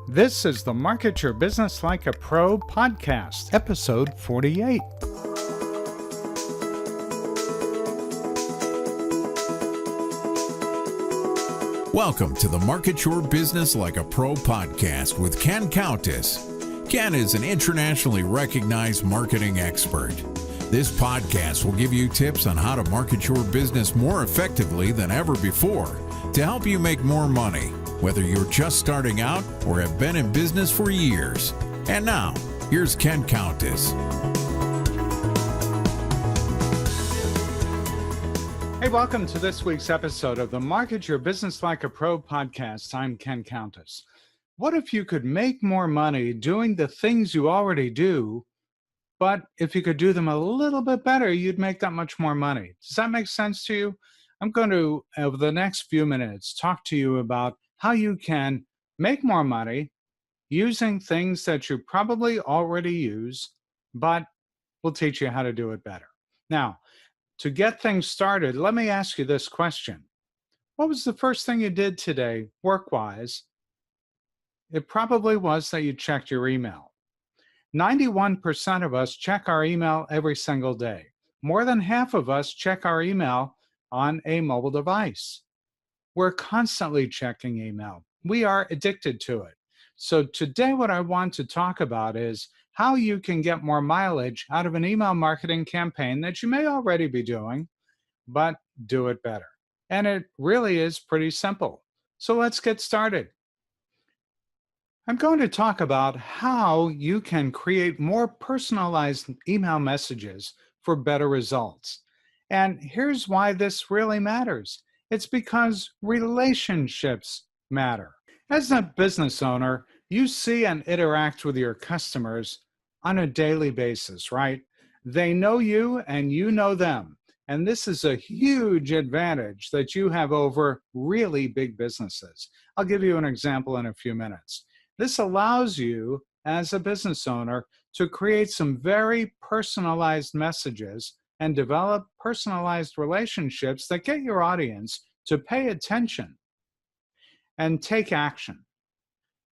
This is the Market Your Business Like a Pro podcast, episode 48. Welcome to the Market Your Business Like a Pro podcast with Countess. Ken is an internationally recognized marketing expert. This podcast will give you tips on how to market your business more effectively than ever before to help you make more money, whether you're just starting out or have been in business for years. And now, here's Countess. Hey, welcome to this week's episode of the Market Your Business Like a Pro podcast. I'm Countess. What if you could make more money doing the things you already do, but if you could do them a little bit better, you'd make that much more money? Does that make sense to you? I'm going to, over the next few minutes, talk to you about how you can make more money using things that you probably already use, but we'll teach you how to do it better. Now, to get things started, let me ask you this question. What was the first thing you did today, work-wise? It probably was that you checked your email. 91% of us check our email every single day. More than half of us check our email on a mobile device. We're constantly checking email. We are addicted to it. So today what I want to talk about is how you can get more mileage out of an email marketing campaign that you may already be doing, but do it better. And it really is pretty simple. So let's get started. I'm going to talk about how you can create more personalized email messages for better results. And here's why this really matters. It's because relationships matter. As a business owner, you see and interact with your customers on a daily basis, right? They know you and you know them. And this is a huge advantage that you have over really big businesses. I'll give you an example in a few minutes. This allows you, as a business owner, to create some very personalized messages and develop personalized relationships that get your audience to pay attention and take action.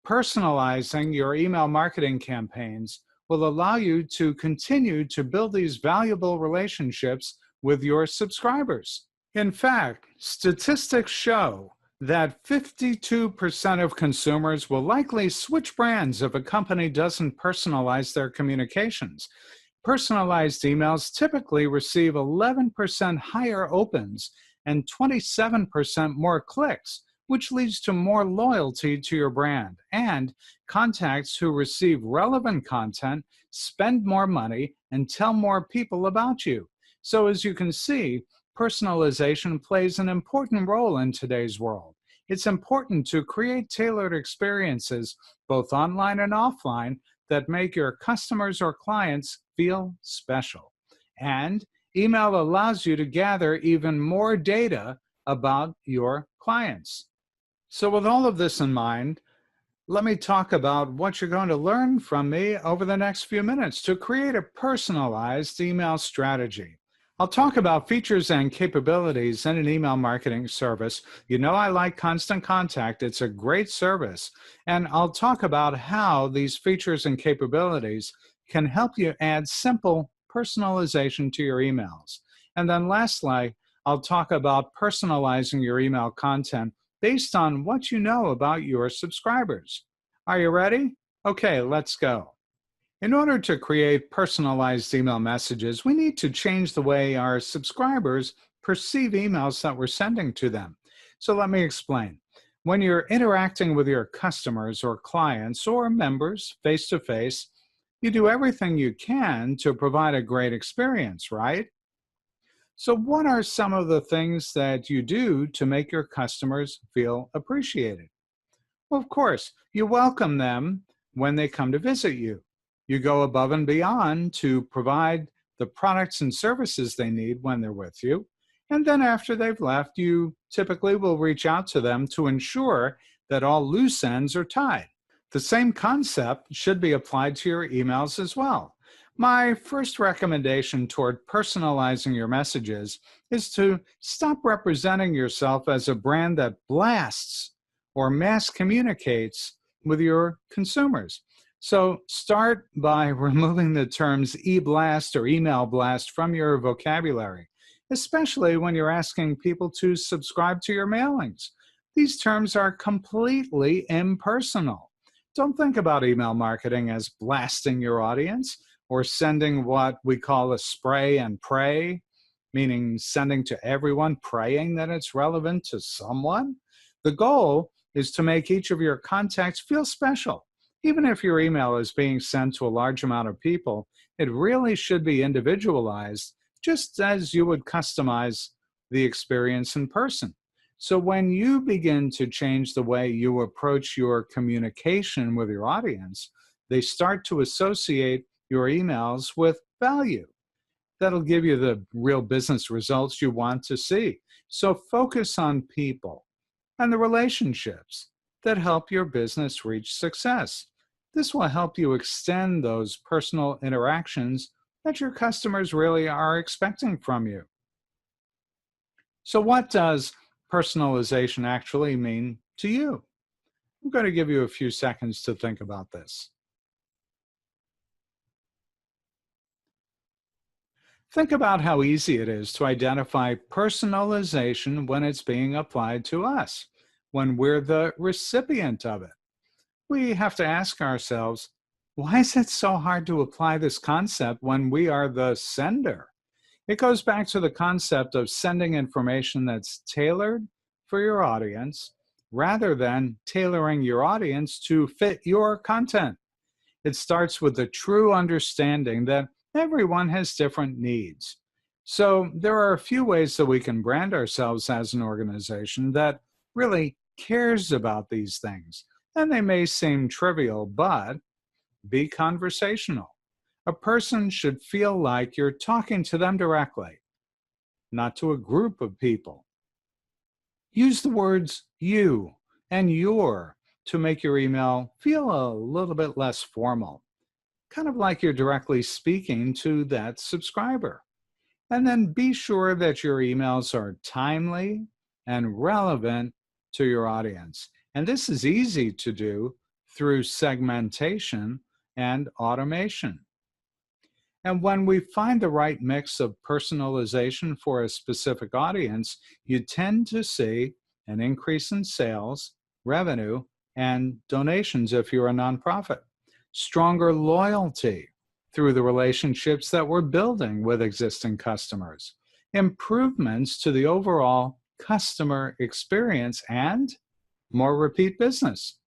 Personalizing your email marketing campaigns will allow you to continue to build these valuable relationships with your subscribers. In fact, statistics show that 52% of consumers will likely switch brands if a company doesn't personalize their communications. Personalized emails typically receive 11% higher opens and 27% more clicks, which leads to more loyalty to your brand. And contacts who receive relevant content spend more money and tell more people about you. So as you can see, personalization plays an important role in today's world. It's important to create tailored experiences, both online and offline, that make your customers or clients feel special. And email allows you to gather even more data about your clients. So with all of this in mind, let me talk about what you're going to learn from me over the next few minutes to create a personalized email strategy. I'll talk about features and capabilities in an email marketing service. You know I like Constant Contact. It's a great service. And I'll talk about how these features and capabilities can help you add simple personalization to your emails. And then lastly, I'll talk about personalizing your email content based on what you know about your subscribers. Are you ready? Okay, let's go. In order to create personalized email messages, we need to change the way our subscribers perceive emails that we're sending to them. So let me explain. When you're interacting with your customers or clients or members face-to-face, you do everything you can to provide a great experience, right? So what are some of the things that you do to make your customers feel appreciated? Well, of course, you welcome them when they come to visit you. You go above and beyond to provide the products and services they need when they're with you. And then after they've left, you typically will reach out to them to ensure that all loose ends are tied. The same concept should be applied to your emails as well. My first recommendation toward personalizing your messages is to stop representing yourself as a brand that blasts or mass communicates with your consumers. So start by removing the terms e-blast or email blast from your vocabulary, especially when you're asking people to subscribe to your mailings. These terms are completely impersonal. Don't think about email marketing as blasting your audience or sending what we call a spray and pray, meaning sending to everyone, praying that it's relevant to someone. The goal is to make each of your contacts feel special. Even if your email is being sent to a large amount of people, it really should be individualized, just as you would customize the experience in person. So when you begin to change the way you approach your communication with your audience, they start to associate your emails with value. That'll give you the real business results you want to see. So focus on people and the relationships that help your business reach success. This will help you extend those personal interactions that your customers really are expecting from you. So what does personalization actually mean to you? I'm going to give you a few seconds to think about this. Think about how easy it is to identify personalization when it's being applied to us, when we're the recipient of it. We have to ask ourselves, why is it so hard to apply this concept when we are the sender? It goes back to the concept of sending information that's tailored for your audience rather than tailoring your audience to fit your content. It starts with the true understanding that everyone has different needs. So there are a few ways that we can brand ourselves as an organization that really cares about these things. And they may seem trivial, but be conversational. A person should feel like you're talking to them directly, not to a group of people. Use the words you and your to make your email feel a little bit less formal, kind of like you're directly speaking to that subscriber. And then be sure that your emails are timely and relevant to your audience. And this is easy to do through segmentation and automation. And when we find the right mix of personalization for a specific audience, you tend to see an increase in sales, revenue, and donations if you're a nonprofit. Stronger loyalty through the relationships that we're building with existing customers. Improvements to the overall customer experience and more repeat business.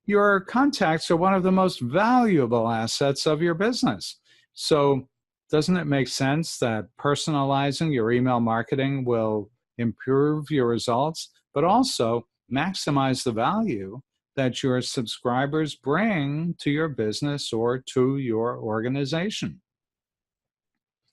Your contacts are one of the most valuable assets of your business. So, doesn't it make sense that personalizing your email marketing will improve your results, but also maximize the value that your subscribers bring to your business or to your organization?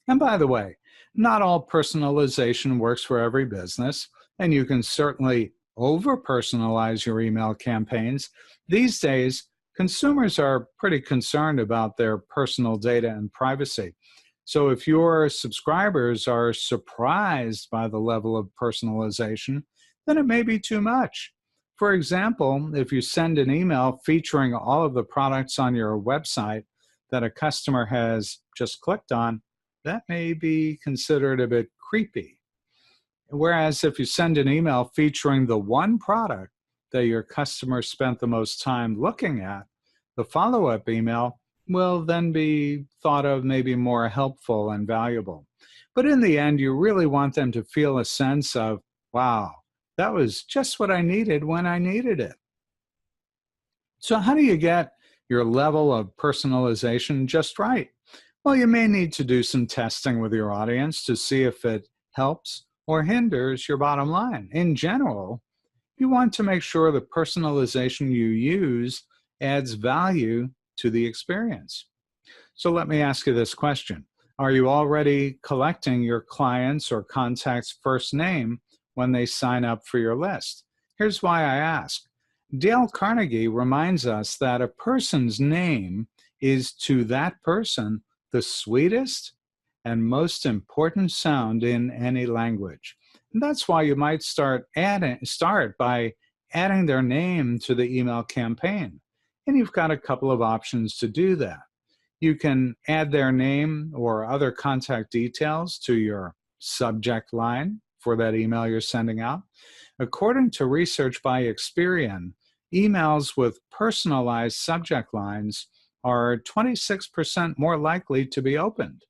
And by the way, not all personalization works for every business, and you can certainly over-personalize your email campaigns. These days, consumers are pretty concerned about their personal data and privacy. So if your subscribers are surprised by the level of personalization, then it may be too much. For example, if you send an email featuring all of the products on your website that a customer has just clicked on, that may be considered a bit creepy. Whereas if you send an email featuring the one product that your customer spent the most time looking at, the follow-up email will then be thought of maybe more helpful and valuable. But in the end, you really want them to feel a sense of, wow, that was just what I needed when I needed it. So how do you get your level of personalization just right? Well, you may need to do some testing with your audience to see if it helps or hinders your bottom line. In general, you want to make sure the personalization you use adds value to the experience. So let me ask you this question. Are you already collecting your clients' or contacts' first name when they sign up for your list? Here's why I ask. Dale Carnegie reminds us that a person's name is to that person the sweetest and most important sound in any language. And that's why you might start by adding their name to the email campaign. And you've got a couple of options to do that. You can add their name or other contact details to your subject line for that email you're sending out. According to research by Experian, emails with personalized subject lines are 26% more likely to be opened.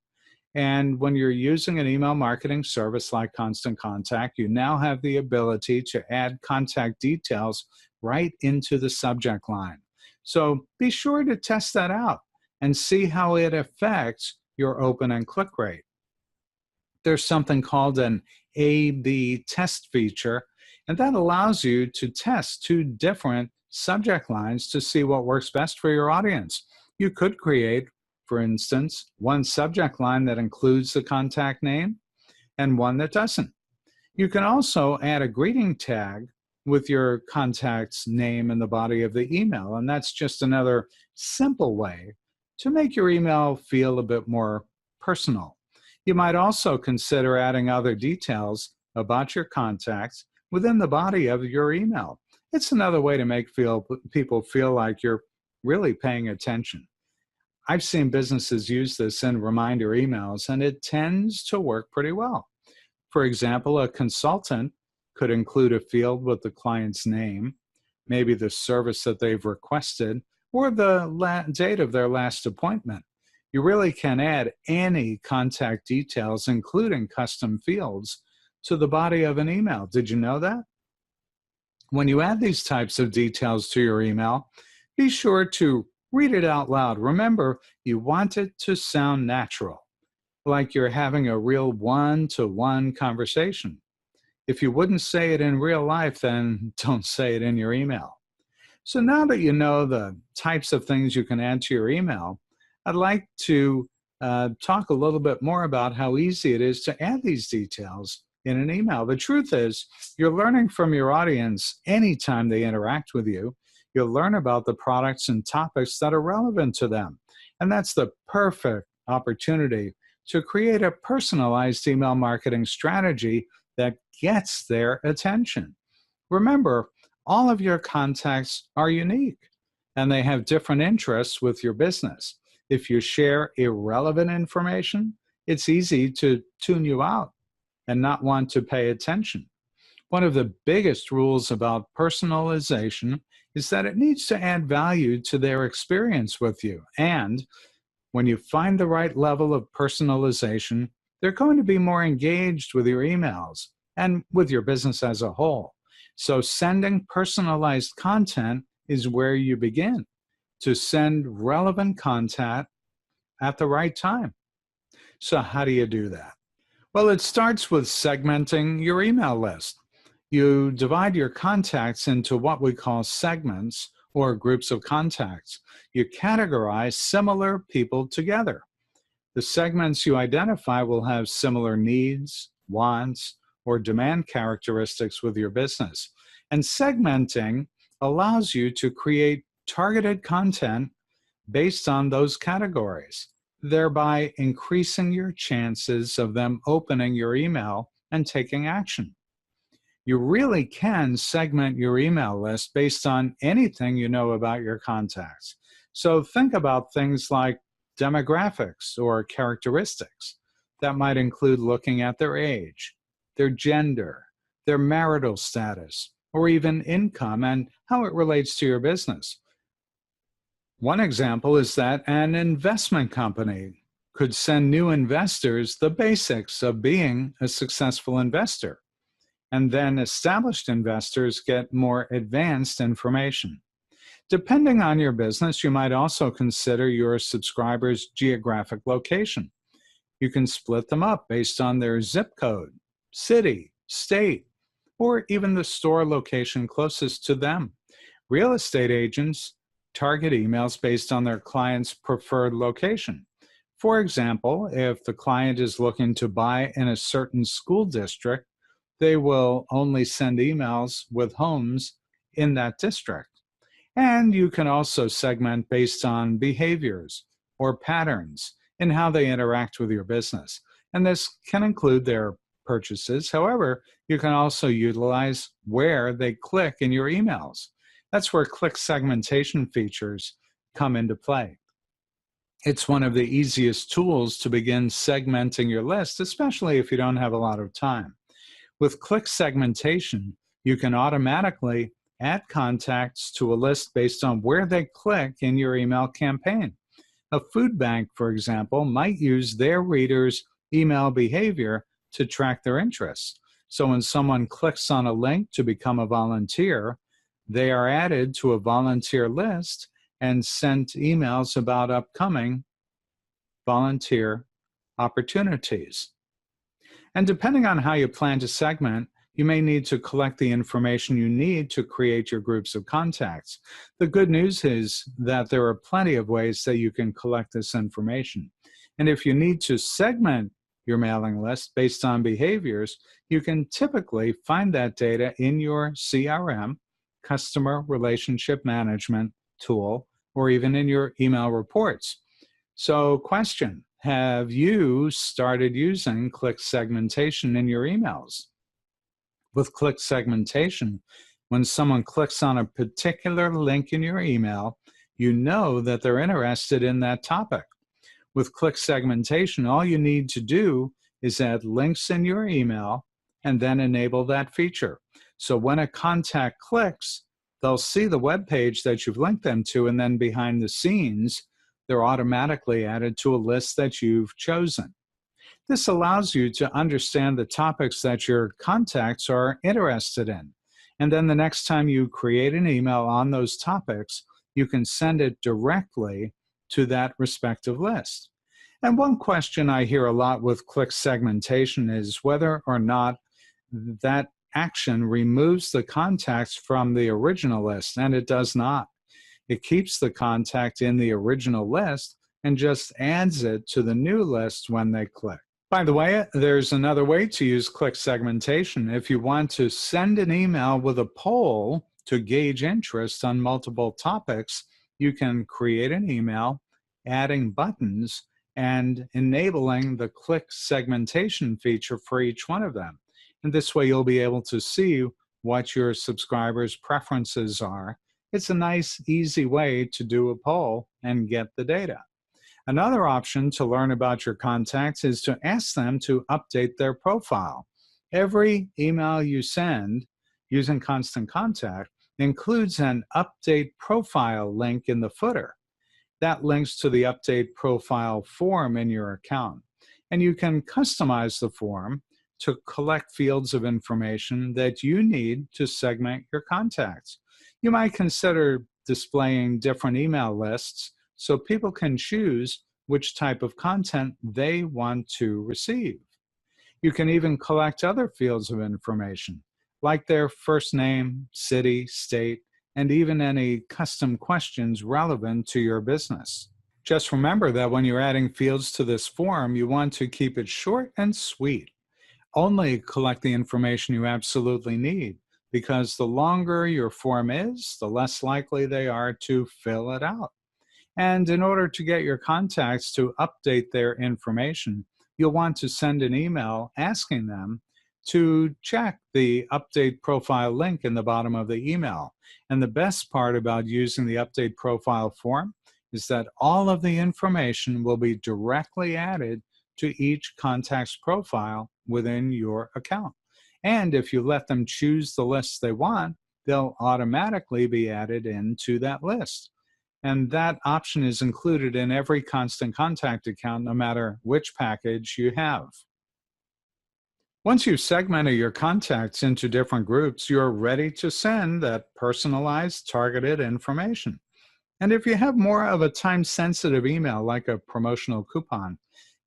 And when you're using an email marketing service like Constant Contact, you now have the ability to add contact details right into the subject line. So be sure to test that out and see how it affects your open and click rate. There's something called an A/B test feature, and that allows you to test two different subject lines to see what works best for your audience. You could create, for instance, one subject line that includes the contact name and one that doesn't. You can also add a greeting tag with your contact's name in the body of the email, and that's just another simple way to make your email feel a bit more personal. You might also consider adding other details about your contacts within the body of your email. It's another way to make people feel like you're really paying attention. I've seen businesses use this in reminder emails, and it tends to work pretty well. For example, a consultant could include a field with the client's name, maybe the service that they've requested, or the date of their last appointment. You really can add any contact details, including custom fields, to the body of an email. Did you know that? When you add these types of details to your email, be sure to read it out loud. Remember, you want it to sound natural, like you're having a real one-to-one conversation. If you wouldn't say it in real life, then don't say it in your email. So now that you know the types of things you can add to your email, I'd like to talk a little bit more about how easy it is to add these details in an email. The truth is, you're learning from your audience anytime they interact with you. You'll learn about the products and topics that are relevant to them. And that's the perfect opportunity to create a personalized email marketing strategy that gets their attention. Remember, all of your contacts are unique and they have different interests with your business. If you share irrelevant information, it's easy to tune you out and not want to pay attention. One of the biggest rules about personalization is that it needs to add value to their experience with you. And when you find the right level of personalization, they're going to be more engaged with your emails and with your business as a whole. So sending personalized content is where you begin to send relevant content at the right time. So how do you do that? Well, it starts with segmenting your email list. You divide your contacts into what we call segments or groups of contacts. You categorize similar people together. The segments you identify will have similar needs, wants, or demand characteristics with your business. And segmenting allows you to create targeted content based on those categories, thereby increasing your chances of them opening your email and taking action. You really can segment your email list based on anything you know about your contacts. So think about things like demographics or characteristics. That might include looking at their age, their gender, their marital status, or even income and how it relates to your business. One example is that an investment company could send new investors the basics of being a successful investor. And then established investors get more advanced information. Depending on your business, you might also consider your subscribers' geographic location. You can split them up based on their zip code, city, state, or even the store location closest to them. Real estate agents target emails based on their client's preferred location. For example, if the client is looking to buy in a certain school district, they will only send emails with homes in that district. And you can also segment based on behaviors or patterns in how they interact with your business. And this can include their purchases. However, you can also utilize where they click in your emails. That's where click segmentation features come into play. It's one of the easiest tools to begin segmenting your list, especially if you don't have a lot of time. With click segmentation, you can automatically add contacts to a list based on where they click in your email campaign. A food bank, for example, might use their readers' email behavior to track their interests. So when someone clicks on a link to become a volunteer, they are added to a volunteer list and sent emails about upcoming volunteer opportunities. And depending on how you plan to segment, you may need to collect the information you need to create your groups of contacts. The good news is that there are plenty of ways that you can collect this information. And if you need to segment your mailing list based on behaviors, you can typically find that data in your CRM, Customer Relationship Management tool, or even in your email reports. So, question, have you started using click segmentation in your emails? With click segmentation, when someone clicks on a particular link in your email, you know that they're interested in that topic. With click segmentation, all you need to do is add links in your email and then enable that feature. So when a contact clicks, they'll see the web page that you've linked them to, and then behind the scenes, they're automatically added to a list that you've chosen. This allows you to understand the topics that your contacts are interested in. And then the next time you create an email on those topics, you can send it directly to that respective list. And one question I hear a lot with click segmentation is whether or not that action removes the contacts from the original list, and it does not. It keeps the contact in the original list and just adds it to the new list when they click. By the way, there's another way to use click segmentation. If you want to send an email with a poll to gauge interest on multiple topics, you can create an email, adding buttons, and enabling the click segmentation feature for each one of them. And this way you'll be able to see what your subscribers' preferences are. It's a nice, easy way to do a poll and get the data. Another option to learn about your contacts is to ask them to update their profile. Every email you send using Constant Contact includes an update profile link in the footer. That links to the update profile form in your account. And you can customize the form to collect fields of information that you need to segment your contacts. You might consider displaying different email lists so people can choose which type of content they want to receive. You can even collect other fields of information, like their first name, city, state, and even any custom questions relevant to your business. Just remember that when you're adding fields to this form, you want to keep it short and sweet. Only collect the information you absolutely need, because the longer your form is, the less likely they are to fill it out. And in order to get your contacts to update their information, you'll want to send an email asking them to check the update profile link in the bottom of the email. And the best part about using the update profile form is that all of the information will be directly added to each contact's profile within your account. And if you let them choose the list they want, they'll automatically be added into that list. And that option is included in every Constant Contact account, no matter which package you have. Once you've segmented your contacts into different groups, you're ready to send that personalized, targeted information. And if you have more of a time-sensitive email, like a promotional coupon,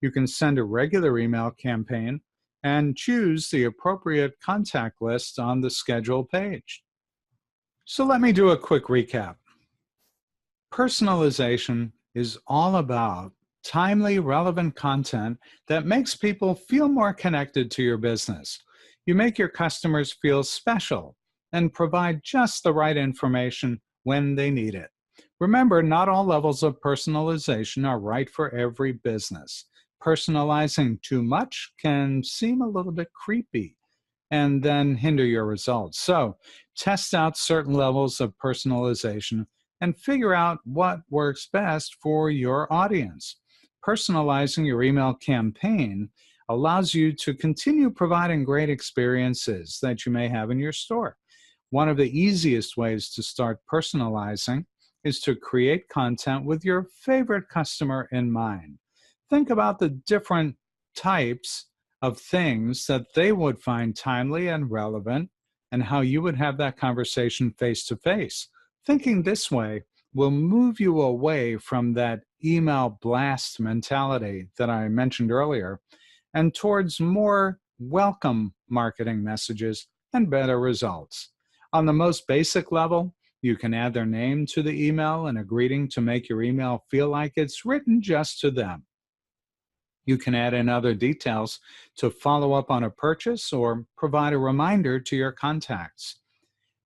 you can send a regular email campaign and choose the appropriate contact list on the schedule page. So let me do a quick recap. Personalization is all about timely, relevant content that makes people feel more connected to your business. You make your customers feel special and provide just the right information when they need it. Remember, not all levels of personalization are right for every business. Personalizing too much can seem a little bit creepy. and then hinder your results. So test out certain levels of personalization and figure out what works best for your audience. Personalizing your email campaign allows you to continue providing great experiences that you may have in your store. One of the easiest ways to start personalizing is to create content with your favorite customer in mind. Think about the different types of things that they would find timely and relevant, and how you would have that conversation face to face. Thinking this way will move you away from that email blast mentality that I mentioned earlier and towards more welcome marketing messages and better results. On the most basic level, you can add their name to the email and a greeting to make your email feel like it's written just to them. You can add in other details to follow up on a purchase or provide a reminder to your contacts.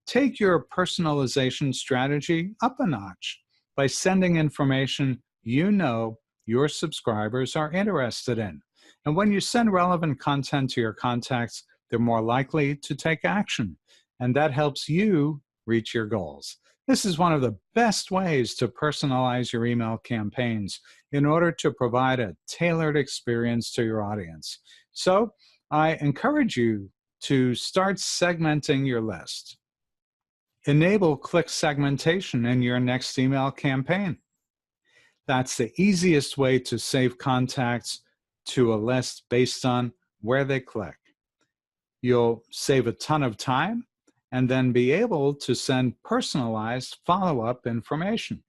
Take your personalization strategy up a notch by sending information you know your subscribers are interested in. And when you send relevant content to your contacts, they're more likely to take action, and that helps you reach your goals. This is one of the best ways to personalize your email campaigns in order to provide a tailored experience to your audience. So I encourage you to start segmenting your list. Enable click segmentation in your next email campaign. That's the easiest way to save contacts to a list based on where they click. You'll save a ton of time and then be able to send personalized follow-up information.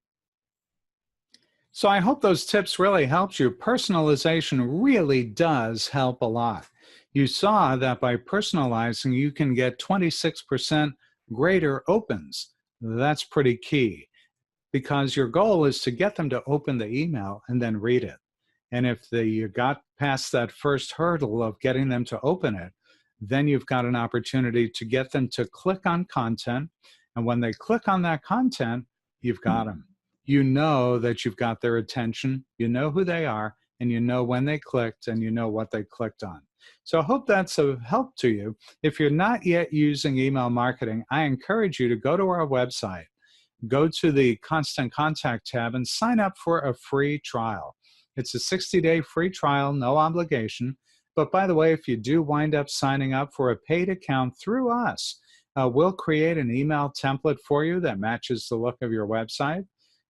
So I hope those tips really helped you. Personalization really does help a lot. You saw that by personalizing, you can get 26% greater opens. That's pretty key, because your goal is to get them to open the email and then read it. And if you got past that first hurdle of getting them to open it, then you've got an opportunity to get them to click on content. And when they click on that content, you've got them. You know that you've got their attention, you know who they are, and you know when they clicked, and you know what they clicked on. So I hope that's of help to you. If you're not yet using email marketing, I encourage you to go to our website, go to the Constant Contact tab, and sign up for a free trial. It's a 60-day free trial, no obligation. But by the way, if you do wind up signing up for a paid account through us, we'll create an email template for you that matches the look of your website.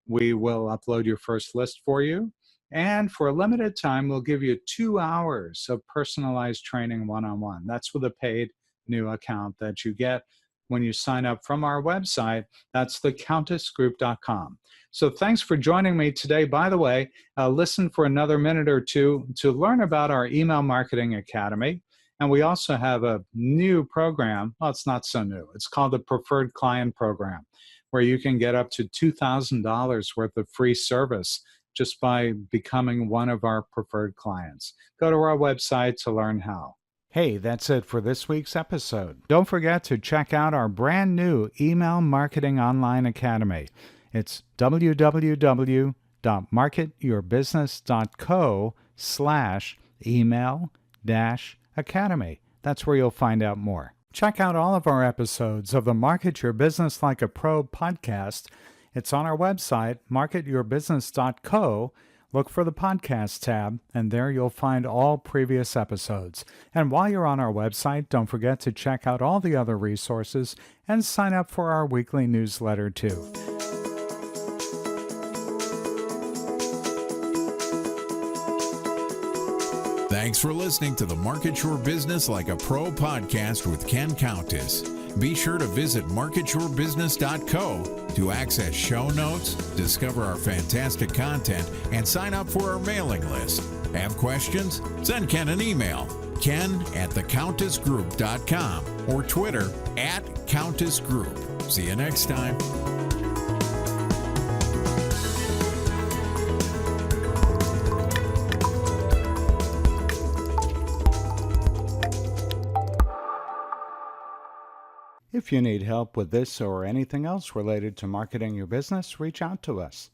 We will upload your first list for you. And for a limited time, we'll give you 2 hours of personalized training one-on-one. That's with a paid new account that you get when you sign up from our website. That's thecountessgroup.com. So thanks for joining me today. By the way, listen for another minute or two to learn about our Email Marketing Academy. And we also have a new program. Well, it's not so new. It's called the Preferred Client Program, where you can get up to $2,000 worth of free service just by becoming one of our preferred clients. Go to our website to learn how. Hey, that's it for this week's episode. Don't forget to check out our brand new Email Marketing Online Academy. It's www.marketyourbusiness.co/email-academy. That's where you'll find out more. Check out all of our episodes of the Market Your Business Like a Pro podcast. It's on our website, marketyourbusiness.co. Look for the podcast tab, and there you'll find all previous episodes. And while you're on our website, don't forget to check out all the other resources and sign up for our weekly newsletter too. Thanks for listening to the Market Your Business Like a Pro podcast with Ken Countess. Be sure to visit marketyourbusiness.co to access show notes, discover our fantastic content, and sign up for our mailing list. Have questions? Send Ken an email, ken@thecountessgroup.com, or Twitter @CountessGroup. See you next time. If you need help with this or anything else related to marketing your business, reach out to us.